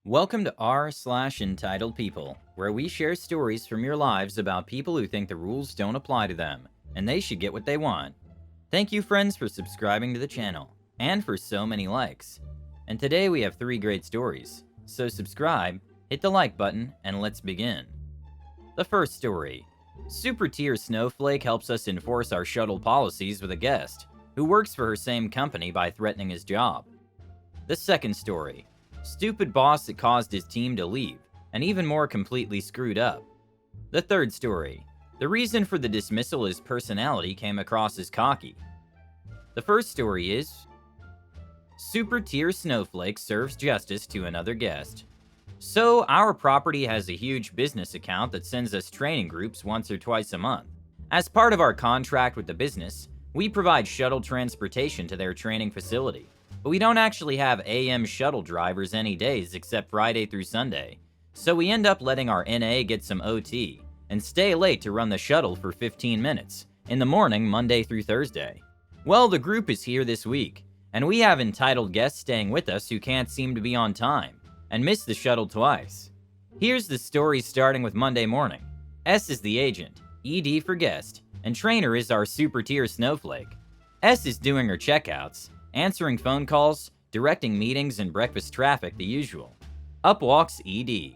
Welcome to r/entitled people, where we share stories from your lives about people who think the rules don't apply to them, and they should get what they want. Thank you, friends, for subscribing to the channel, and for so many likes. And today we have 3 great stories, so subscribe, hit the like button, and let's begin. The first story. Super Tier Snowflake helps us enforce our shuttle policies with a guest, who works for her same company by threatening his job. The second story. Stupid boss that caused his team to leave, and even more completely screwed up. The third story. The reason for the dismissal is personality came across as cocky. The first story is Super Tier Snowflake serves justice to another guest. So, our property has a huge business account that sends us training groups once or twice a month. As part of our contract with the business, we provide shuttle transportation to their training facility. But we don't actually have AM shuttle drivers any days except Friday through Sunday, so we end up letting our NA get some OT and stay late to run the shuttle for 15 minutes in the morning Monday through Thursday. Well, the group is here this week, and we have entitled guests staying with us who can't seem to be on time and miss the shuttle twice. Here's the story starting with Monday morning. S is the agent, ED for guest, and trainer is our Super Tier Snowflake. S is doing her checkouts, answering phone calls, directing meetings, and breakfast traffic, the usual. Up walks ED.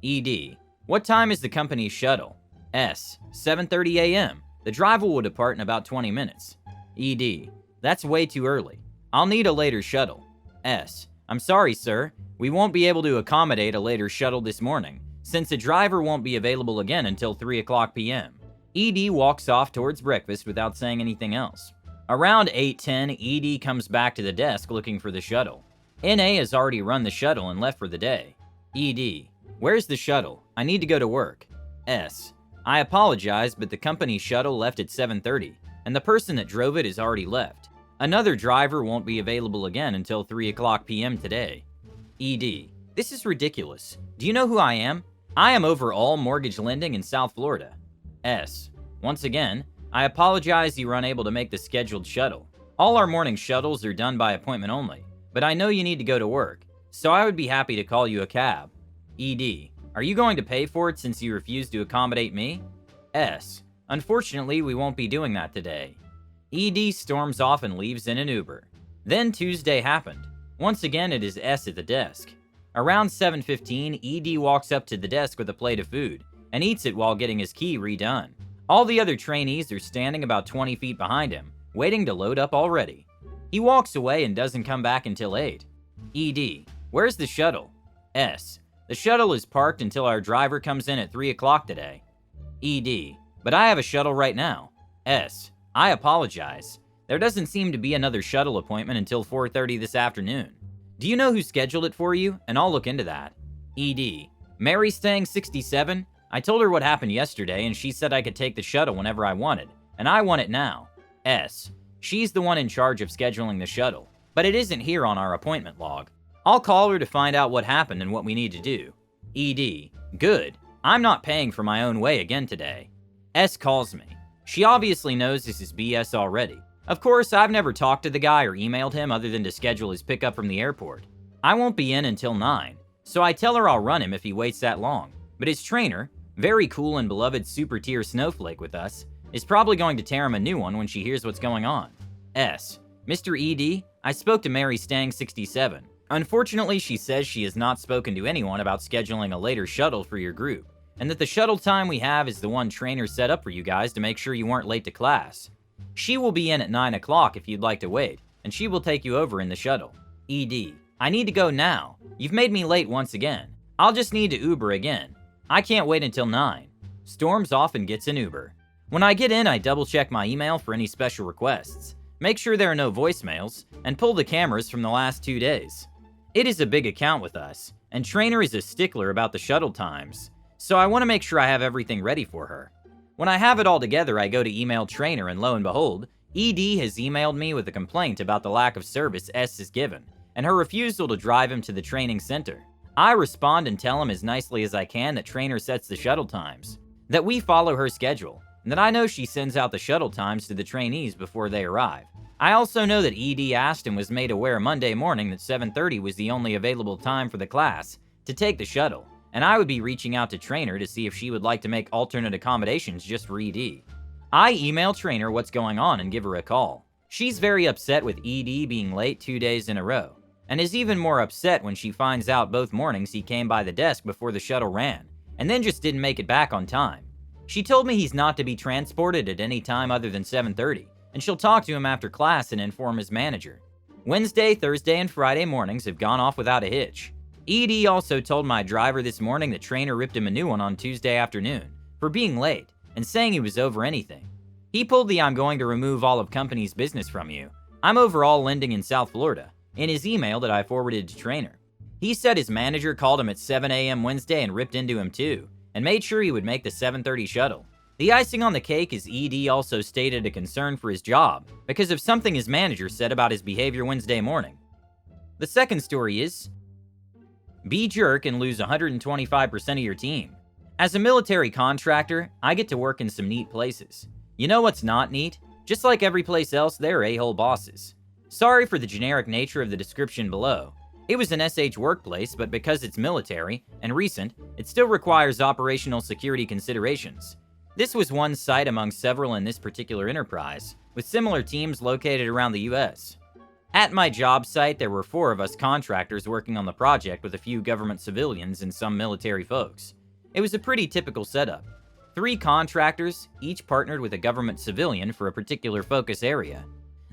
ED, what time is the company's shuttle? S, 7:30 a.m. The driver will depart in about 20 minutes. ED, that's way too early. I'll need a later shuttle. S, I'm sorry, sir. We won't be able to accommodate a later shuttle this morning, since the driver won't be available again until 3 o'clock p.m. ED walks off towards breakfast without saying anything else. Around 8:10, ED comes back to the desk looking for the shuttle. NA has already run the shuttle and left for the day. ED, where's the shuttle? I need to go to work. S, I apologize, but the company shuttle left at 7:30, and the person that drove it has already left. Another driver won't be available again until 3 o'clock p.m. today. ED, this is ridiculous. Do you know who I am? I am over all mortgage lending in South Florida. S, once again, I apologize you were unable to make the scheduled shuttle. All our morning shuttles are done by appointment only, but I know you need to go to work, so I would be happy to call you a cab. ED, are you going to pay for it since you refused to accommodate me? S, unfortunately we won't be doing that today. ED storms off and leaves in an Uber. Then Tuesday happened. Once again it is S at the desk. Around 7:15, ED walks up to the desk with a plate of food, and eats it while getting his key redone. All the other trainees are standing about 20 feet behind him, waiting to load up already. He walks away and doesn't come back until 8. ED, where's the shuttle? S, the shuttle is parked until our driver comes in at 3 o'clock today. ED, but I have a shuttle right now. S, I apologize. There doesn't seem to be another shuttle appointment until 4:30 this afternoon. Do you know who scheduled it for you? And I'll look into that. ED, Mary staying 67? I told her what happened yesterday, and she said I could take the shuttle whenever I wanted, and I want it now. S, she's the one in charge of scheduling the shuttle, but it isn't here on our appointment log. I'll call her to find out what happened and what we need to do. ED, good. I'm not paying for my own way again today. S calls me. She obviously knows this is BS already. Of course, I've never talked to the guy or emailed him other than to schedule his pickup from the airport. I won't be in until 9, so I tell her I'll run him if he waits that long. But his trainer, very cool and beloved Super Tier Snowflake with us, is probably going to tear him a new one when she hears what's going on. S, Mr. ED, I spoke to Mary Stang 67. Unfortunately, she says she has not spoken to anyone about scheduling a later shuttle for your group, and that the shuttle time we have is the one trainer set up for you guys to make sure you weren't late to class. She will be in at 9 o'clock if you'd like to wait, and she will take you over in the shuttle. ED, I need to go now. You've made me late once again. I'll just need to Uber again. I can't wait until 9. Storms off and gets an Uber. When I get in, I double check my email for any special requests, make sure there are no voicemails, and pull the cameras from the last 2 days. It is a big account with us, and Trainer is a stickler about the shuttle times, so I want to make sure I have everything ready for her. When I have it all together, I go to email Trainer, and lo and behold, ED has emailed me with a complaint about the lack of service S is given, and her refusal to drive him to the training center. I respond and tell him as nicely as I can that Trainer sets the shuttle times, that we follow her schedule, and that I know she sends out the shuttle times to the trainees before they arrive. I also know that ED asked and was made aware Monday morning that 7:30 was the only available time for the class, to take the shuttle, and I would be reaching out to Trainer to see if she would like to make alternate accommodations just for ED. I email Trainer what's going on and give her a call. She's very upset with ED being late 2 days in a row, and is even more upset when she finds out both mornings he came by the desk before the shuttle ran, and then just didn't make it back on time. She told me he's not to be transported at any time other than 7:30, and she'll talk to him after class and inform his manager. Wednesday, Thursday, and Friday mornings have gone off without a hitch. ED also told my driver this morning that Trainer ripped him a new one on Tuesday afternoon for being late and saying he was over anything. He pulled the "I'm going to remove all of company's business from you. I'm over all lending in South Florida" in his email that I forwarded to Trainer. He said his manager called him at 7 a.m. Wednesday and ripped into him too, and made sure he would make the 7:30 shuttle. The icing on the cake is ED also stated a concern for his job because of something his manager said about his behavior Wednesday morning. The second story is, be jerk and lose 125% of your team. As a military contractor, I get to work in some neat places. You know what's not neat? Just like every place else, they're a-hole bosses. Sorry for the generic nature of the description below. It was an SH workplace, but because it's military and recent, it still requires operational security considerations. This was one site among several in this particular enterprise, with similar teams located around the US. At my job site, there were 4 of us contractors working on the project with a few government civilians and some military folks. It was a pretty typical setup. 3 contractors, each partnered with a government civilian for a particular focus area.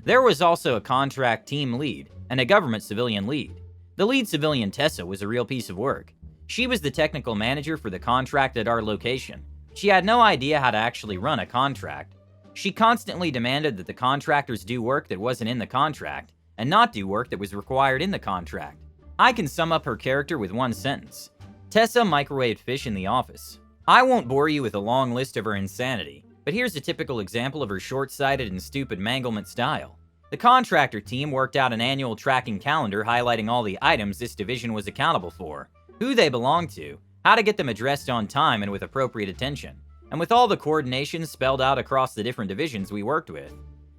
There was also a contract team lead and a government civilian lead. The lead civilian, Tessa, was a real piece of work. She was the technical manager for the contract at our location. She had no idea how to actually run a contract. She constantly demanded that the contractors do work that wasn't in the contract, and not do work that was required in the contract. I can sum up her character with one sentence. Tessa microwaved fish in the office. I won't bore you with a long list of her insanity, but here's a typical example of her short-sighted and stupid manglement style. The contractor team worked out an annual tracking calendar highlighting all the items this division was accountable for, who they belonged to, how to get them addressed on time and with appropriate attention, and with all the coordination spelled out across the different divisions we worked with.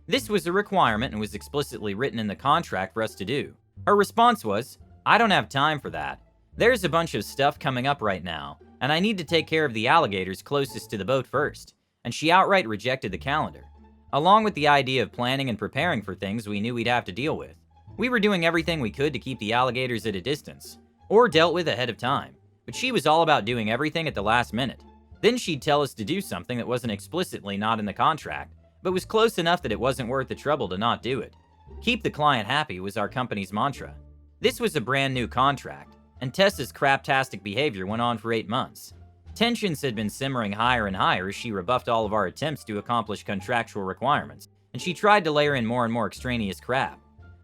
This was a requirement and was explicitly written in the contract for us to do. Her response was, "I don't have time for that. There's a bunch of stuff coming up right now, and I need to take care of the alligators closest to the boat first," and she outright rejected the calendar, along with the idea of planning and preparing for things we knew we'd have to deal with. We were doing everything we could to keep the alligators at a distance, or dealt with ahead of time, but she was all about doing everything at the last minute. Then she'd tell us to do something that wasn't explicitly not in the contract, but was close enough that it wasn't worth the trouble to not do it. Keep the client happy was our company's mantra. This was a brand new contract, and Tessa's craptastic behavior went on for 8 months. Tensions had been simmering higher and higher as she rebuffed all of our attempts to accomplish contractual requirements, and she tried to layer in more and more extraneous crap.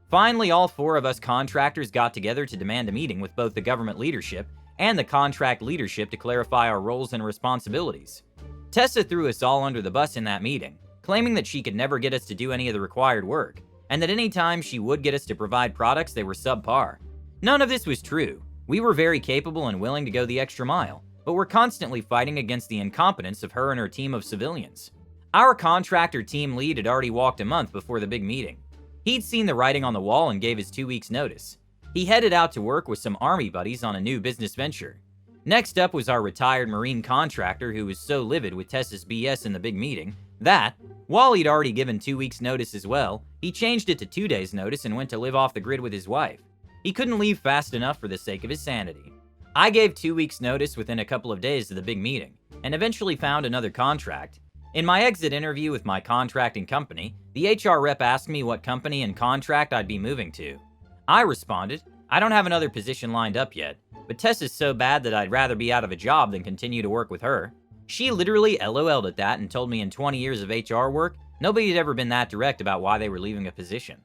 Finally, all 4 of us contractors got together to demand a meeting with both the government leadership and the contract leadership to clarify our roles and responsibilities. Tessa threw us all under the bus in that meeting, claiming that she could never get us to do any of the required work, and that any time she would get us to provide products, they were subpar. None of this was true. We were very capable and willing to go the extra mile, but were constantly fighting against the incompetence of her and her team of civilians. Our contractor team lead had already walked a month before the big meeting. He'd seen the writing on the wall and gave his 2 weeks notice. He headed out to work with some army buddies on a new business venture. Next up was our retired Marine contractor who was so livid with Tessa's BS in the big meeting that, while he'd already given 2 weeks notice as well, he changed it to 2 days notice and went to live off the grid with his wife. He couldn't leave fast enough for the sake of his sanity. I gave 2 weeks notice within a couple of days of the big meeting, and eventually found another contract. In my exit interview with my contracting company, the HR rep asked me what company and contract I'd be moving to. I responded, "I don't have another position lined up yet, but Tessa's so bad that I'd rather be out of a job than continue to work with her." She literally LOL'd at that and told me in 20 years of HR work, nobody had ever been that direct about why they were leaving a position.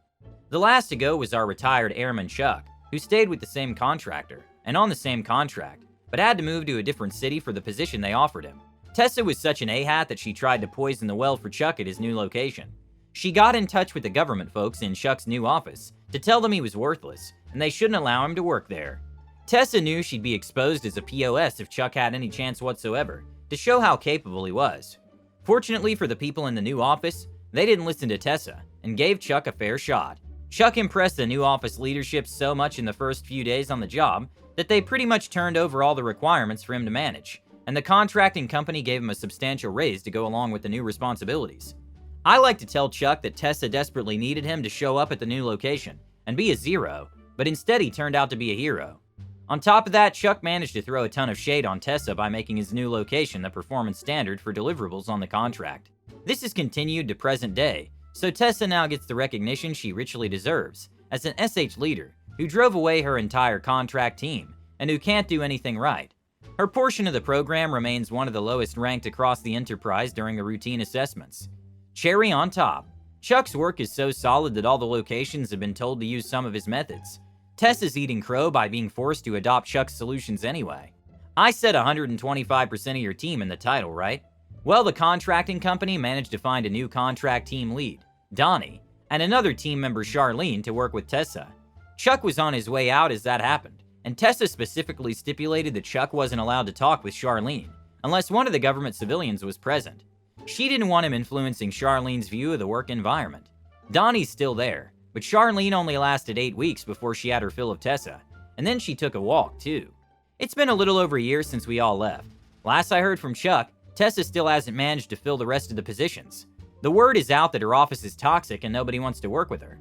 The last to go was our retired airman Chuck, who stayed with the same contractor, and on the same contract, but had to move to a different city for the position they offered him. Tessa was such an A-hat that she tried to poison the well for Chuck at his new location. She got in touch with the government folks in Chuck's new office to tell them he was worthless, and they shouldn't allow him to work there. Tessa knew she'd be exposed as a POS if Chuck had any chance whatsoever, to show how capable he was. Fortunately for the people in the new office, they didn't listen to Tessa, and gave Chuck a fair shot. Chuck impressed the new office leadership so much in the first few days on the job that they pretty much turned over all the requirements for him to manage, and the contracting company gave him a substantial raise to go along with the new responsibilities. I like to tell Chuck that Tessa desperately needed him to show up at the new location and be a zero, but instead he turned out to be a hero. On top of that, Chuck managed to throw a ton of shade on Tessa by making his new location the performance standard for deliverables on the contract. This has continued to present day, so Tessa now gets the recognition she richly deserves as an SH leader who drove away her entire contract team and who can't do anything right. Her portion of the program remains one of the lowest ranked across the enterprise during the routine assessments. Cherry on top, Chuck's work is so solid that all the locations have been told to use some of his methods. Tessa's eating crow by being forced to adopt Chuck's solutions anyway. I said 125% of your team in the title, right? Well, the contracting company managed to find a new contract team lead, Donnie, and another team member, Charlene, to work with Tessa. Chuck was on his way out as that happened, and Tessa specifically stipulated that Chuck wasn't allowed to talk with Charlene unless one of the government civilians was present. She didn't want him influencing Charlene's view of the work environment. Donnie's still there, but Charlene only lasted 8 weeks before she had her fill of Tessa, and then she took a walk, too. It's been a little over a year since we all left. Last I heard from Chuck, Tessa still hasn't managed to fill the rest of the positions. The word is out that her office is toxic and nobody wants to work with her.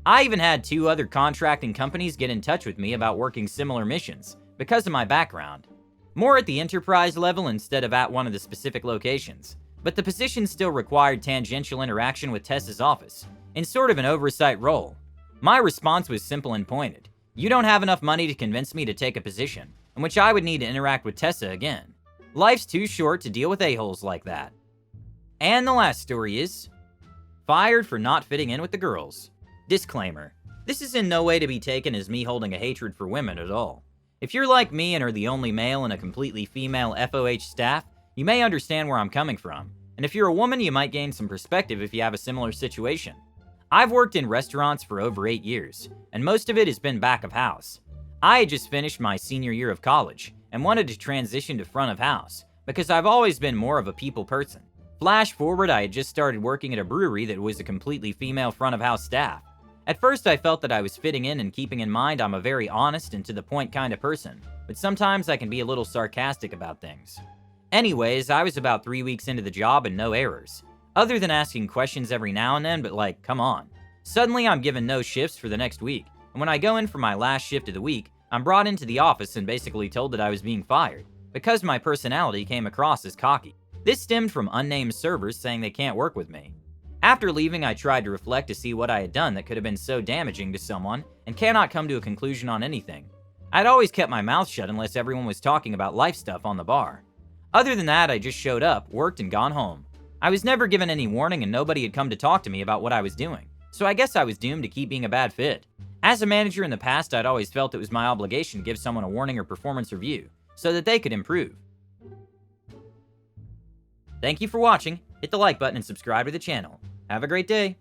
I even had 2 other contracting companies get in touch with me about working similar missions because of my background. More at the enterprise level instead of at one of the specific locations, but the position still required tangential interaction with Tessa's office, in sort of an oversight role. My response was simple and pointed. You don't have enough money to convince me to take a position in which I would need to interact with Tessa again. Life's too short to deal with a-holes like that. And the last story is fired for not fitting in with the girls. Disclaimer: this is in no way to be taken as me holding a hatred for women at all. If you're like me and are the only male in a completely female FOH staff, you may understand where I'm coming from. And if you're a woman, you might gain some perspective if you have a similar situation. I've worked in restaurants for over 8 years, and most of it has been back of house. I had just finished my senior year of college and wanted to transition to front of house because I've always been more of a people person. Flash forward, I had just started working at a brewery that was a completely female front of house staff. At first, I felt that I was fitting in and keeping in mind I'm a very honest and to the point kind of person, but sometimes I can be a little sarcastic about things. Anyways, I was about 3 weeks into the job and no errors. Other than asking questions every now and then, but like, come on. Suddenly, I'm given no shifts for the next week, and when I go in for my last shift of the week, I'm brought into the office and basically told that I was being fired, because my personality came across as cocky. This stemmed from unnamed servers saying they can't work with me. After leaving, I tried to reflect to see what I had done that could have been so damaging to someone, and cannot come to a conclusion on anything. I'd always kept my mouth shut unless everyone was talking about life stuff on the bar. Other than that, I just showed up, worked, and gone home. I was never given any warning and nobody had come to talk to me about what I was doing, so I guess I was doomed to keep being a bad fit. As a manager in the past, I'd always felt it was my obligation to give someone a warning or performance review, so that they could improve. Thank you for watching, hit the like button and subscribe to the channel. Have a great day.